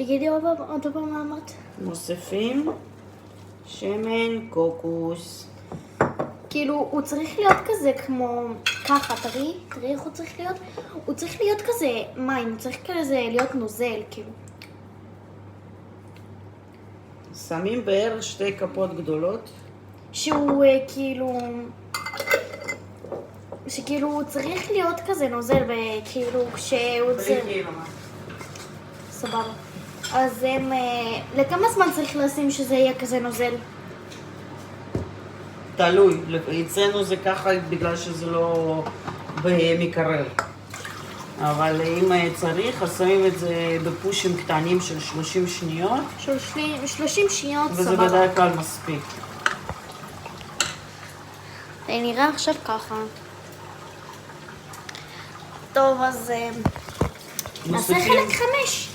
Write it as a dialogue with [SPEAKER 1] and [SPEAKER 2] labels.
[SPEAKER 1] תגידי עוד פעם מה אמרת.
[SPEAKER 2] מוסיפים שמן קוקוס.
[SPEAKER 1] כאילו, הוא צריך להיות כזה כמו ככה, תראי איך הוא צריך להיות. הוא צריך להיות כזה מים, הוא צריך כזה להיות נוזל, כאילו.
[SPEAKER 2] שמים בערך 2 כפות גדולות.
[SPEAKER 1] שהוא שכאילו הוא צריך להיות כזה נוזל, וכאילו כשהוא צריך... סבבה. אז לכמה זמן צריך לשים שזה יהיה כזה נוזל?
[SPEAKER 2] תלוי, אצלנו זה ככה בגלל שזה לא במקרר. אבל אם צריך, אז שמים את זה בפושים קטנים של 30 שניות.
[SPEAKER 1] 30 שניות,
[SPEAKER 2] וזה
[SPEAKER 1] סבבה.
[SPEAKER 2] בדרך כלל מספיק.
[SPEAKER 1] זה נראה עכשיו ככה. טוב, אז נעשה חלק 5.